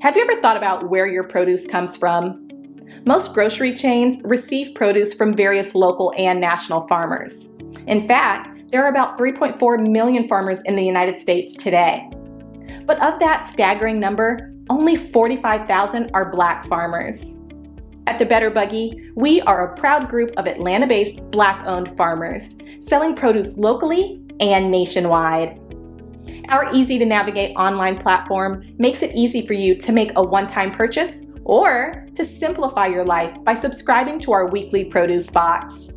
Have you ever thought about where your produce comes from? Most grocery chains receive produce from various local and national farmers. In fact, there are about 3.4 million farmers in the United States today. But of that staggering number, only 45,000 are Black farmers. At the Better Buggy, we are a proud group of Atlanta-based Black-owned farmers, selling produce locally and nationwide. Our easy-to-navigate online platform makes it easy for you to make a one-time purchase or to simplify your life by subscribing to our weekly produce box.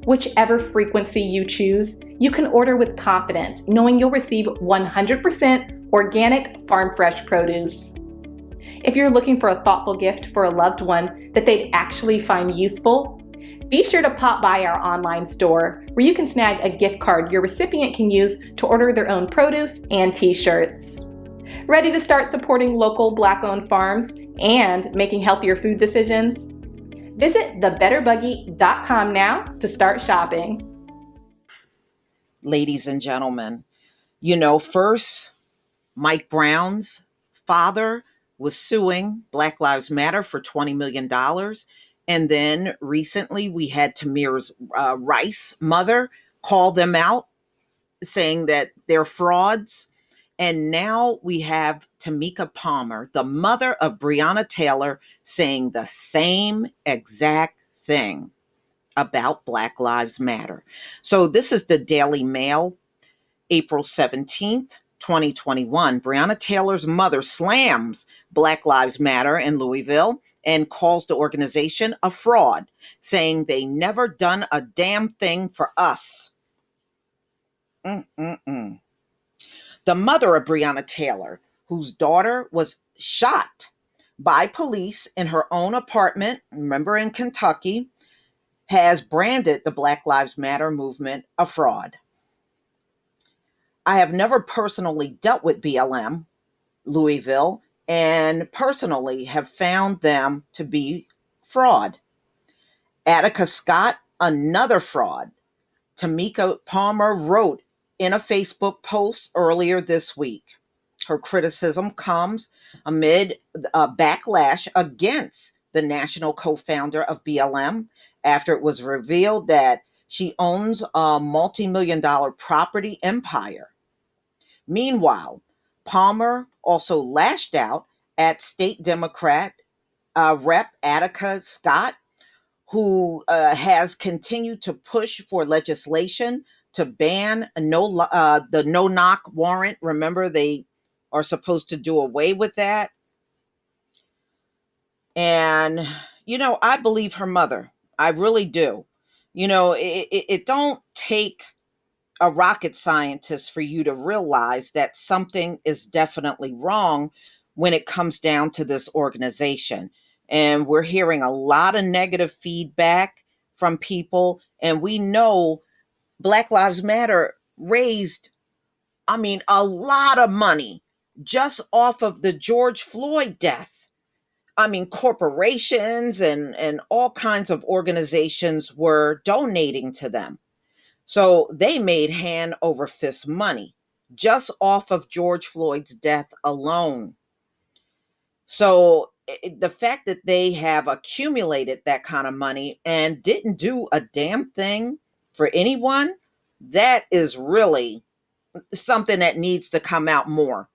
Whichever frequency you choose, you can order with confidence, knowing you'll receive 100% organic farm-fresh produce. If you're looking for a thoughtful gift for a loved one that they'd actually find useful, be sure to pop by our online store where you can snag a gift card your recipient can use to order their own produce and t-shirts. Ready to start supporting local Black-owned farms and making healthier food decisions? Visit thebetterbuggy.com now to start shopping. Ladies and gentlemen, first, Mike Brown's father was suing Black Lives Matter for $20 million. And then recently we had Tamir's Rice mother call them out, saying that they're frauds. And now we have Tamika Palmer, the mother of Breonna Taylor, saying the same exact thing about Black Lives Matter. So this is the Daily Mail, April 17th, 2021. Breonna Taylor's mother slams Black Lives Matter in Louisville and calls the organization a fraud, saying they never done a damn thing for us. The mother of Breonna Taylor, whose daughter was shot by police in her own apartment, remember, in Kentucky, has branded the Black Lives Matter movement a fraud. I have never personally dealt with BLM, Louisville, and personally have found them to be fraud. Attica Scott, another fraud. Tamika Palmer wrote in a Facebook post earlier this week. Her criticism comes amid a backlash against the national co-founder of BLM after it was revealed that she owns a multi-million-dollar property empire. Meanwhile, Palmer also lashed out at state Democrat Rep. Attica Scott, who has continued to push for legislation to ban the no-knock warrant. Remember, they are supposed to do away with that. And, I believe her mother. I really do. It don't take a rocket scientist for you to realize that something is definitely wrong when it comes down to this organization. And we're hearing a lot of negative feedback from people. And we know Black Lives Matter raised, a lot of money just off of the George Floyd death. Corporations and all kinds of organizations were donating to them. So they made hand over fist money just off of George Floyd's death alone. So the fact that they have accumulated that kind of money and didn't do a damn thing for anyone, that is really something that needs to come out more.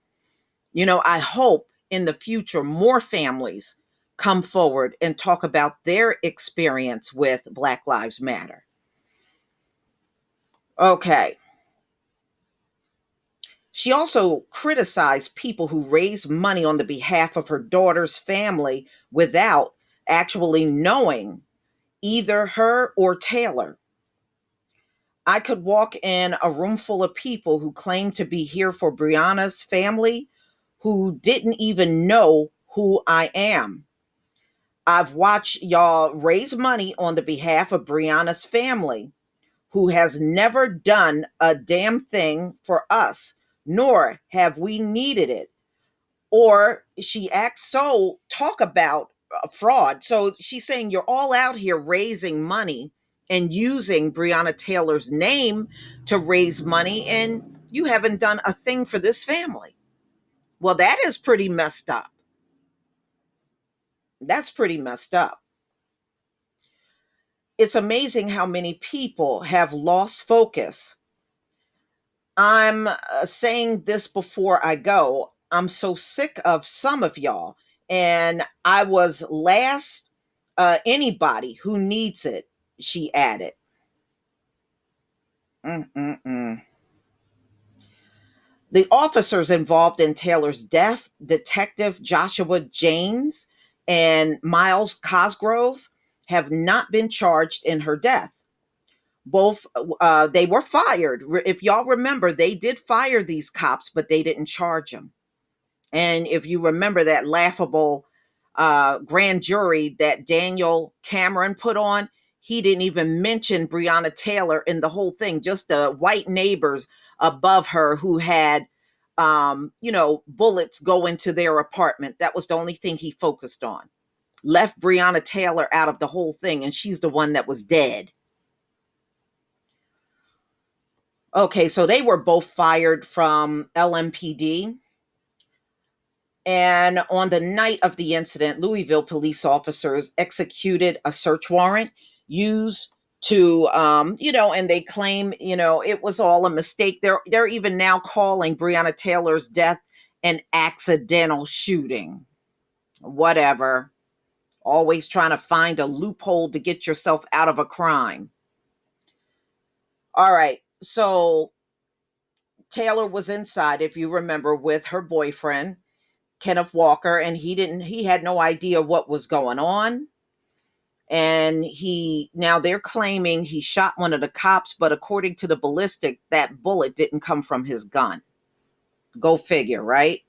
I hope in the future more families come forward and talk about their experience with Black Lives Matter. Okay. She also criticized people who raised money on the behalf of her daughter's family without actually knowing either her or Taylor. I could walk in a room full of people who claim to be here for Breonna's family who didn't even know who I am. I've watched y'all raise money on the behalf of Breonna's family, who has never done a damn thing for us, nor have we needed it. Or she acts so, talk about fraud. So she's saying you're all out here raising money and using Breonna Taylor's name to raise money, and you haven't done a thing for this family. Well, that is pretty messed up. That's pretty messed up. It's amazing how many people have lost focus. I'm saying this before I go. I'm so sick of some of y'all. And I was last anybody who needs it, she added. Mm-mm-mm. The officers involved in Taylor's death, Detective Joshua James and Miles Cosgrove, have not been charged in her death. Both they were fired. If y'all remember, they did fire these cops, but they didn't charge them. And if you remember that laughable grand jury that Daniel Cameron put on, he didn't even mention Breonna Taylor in the whole thing, just the white neighbors above her who had, bullets go into their apartment. That was the only thing he focused on. Left Breonna Taylor out of the whole thing, and she's the one that was dead. Okay, so they were both fired from LMPD. And on the night of the incident, Louisville police officers executed a search warrant used to, and they claim, it was all a mistake. They're even now calling Breonna Taylor's death an accidental shooting. Whatever. Always trying to find a loophole to get yourself out of a crime. All right. So Taylor was inside, if you remember, with her boyfriend Kenneth Walker, and he had no idea what was going on. And now they're claiming he shot one of the cops, but according to the ballistic, that bullet didn't come from his gun. Go figure, right?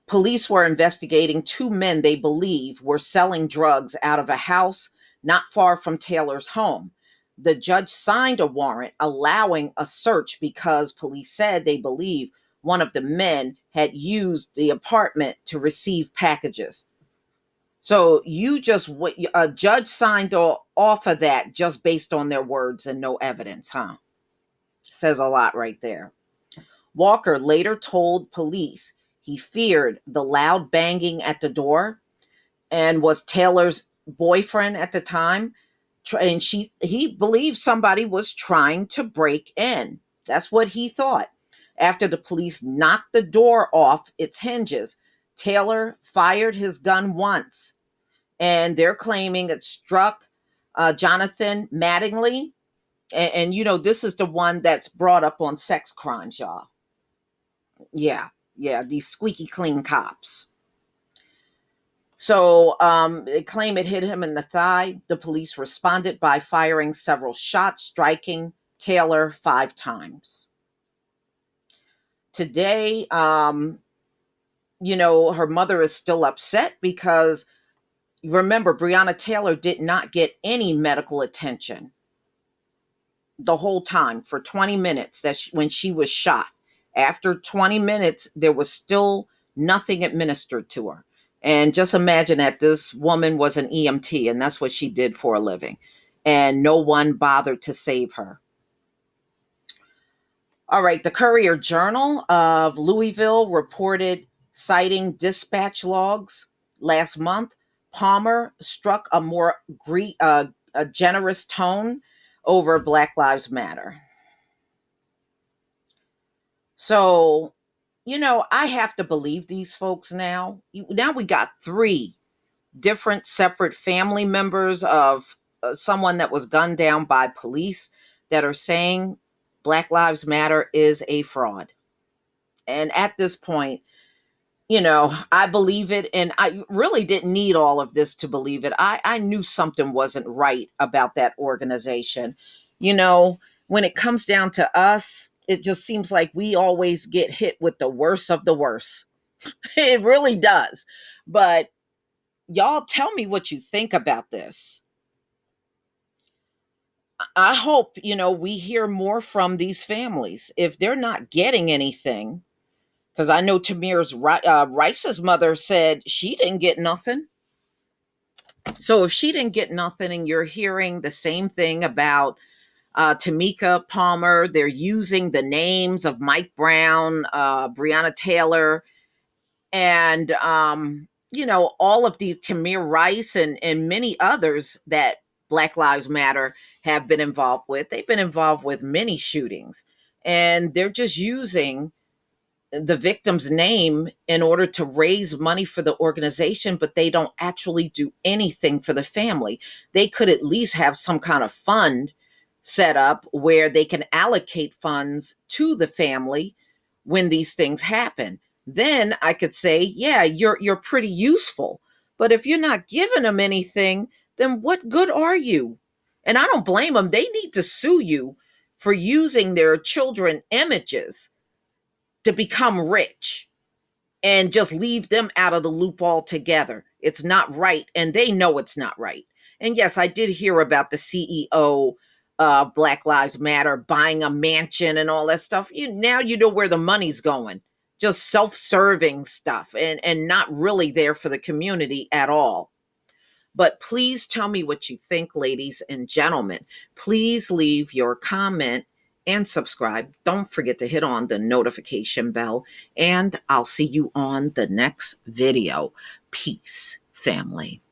Police were investigating two men they believe were selling drugs out of a house not far from Taylor's home. The judge signed a warrant allowing a search because police said they believe one of the men had used the apartment to receive packages. So a judge signed off of that just based on their words and no evidence, huh? Says a lot right there. Walker later told police he feared the loud banging at the door and was Taylor's boyfriend at the time. And he believed somebody was trying to break in. That's what he thought. After the police knocked the door off its hinges, Taylor fired his gun once, and they're claiming it struck Jonathan Mattingly. And this is the one that's brought up on sex crimes, y'all. Yeah, these squeaky clean cops. So they claim it hit him in the thigh. The police responded by firing several shots, striking Taylor 5 times. Today, her mother is still upset because remember, Breonna Taylor did not get any medical attention the whole time for 20 minutes when she was shot. After 20 minutes, there was still nothing administered to her. And just imagine that this woman was an EMT, and that's what she did for a living. And no one bothered to save her. All right, the Courier Journal of Louisville reported citing dispatch logs last month. Palmer struck a generous tone over Black Lives Matter. So, I have to believe these folks now. Now we got 3 different separate family members of someone that was gunned down by police that are saying Black Lives Matter is a fraud. And at this point, I believe it. And I really didn't need all of this to believe it. I knew something wasn't right about that organization. When it comes down to us, it just seems like we always get hit with the worst of the worst. It really does. But y'all tell me what you think about this. I hope, we hear more from these families. If they're not getting anything, because I know Tamir's Rice's mother said she didn't get nothing. So if she didn't get nothing and you're hearing the same thing about Tamika Palmer, they're using the names of Mike Brown, Breonna Taylor, and all of these Tamir Rice and many others that Black Lives Matter have been involved with. They've been involved with many shootings, and they're just using the victim's name in order to raise money for the organization, but they don't actually do anything for the family. They could at least have some kind of fund set up where they can allocate funds to the family when these things happen. Then I could say, yeah, you're pretty useful. But if you're not giving them anything, then what good are you? And I don't blame them. They need to sue you for using their children images to become rich and just leave them out of the loop altogether. It's not right. And they know it's not right. And yes, I did hear about the CEO of Black Lives Matter buying a mansion and all that stuff. Now you know where the money's going. Just self-serving stuff and not really there for the community at all. But please tell me what you think, ladies and gentlemen. Please leave your comment and subscribe. Don't forget to hit on the notification bell, and I'll see you on the next video. Peace, family.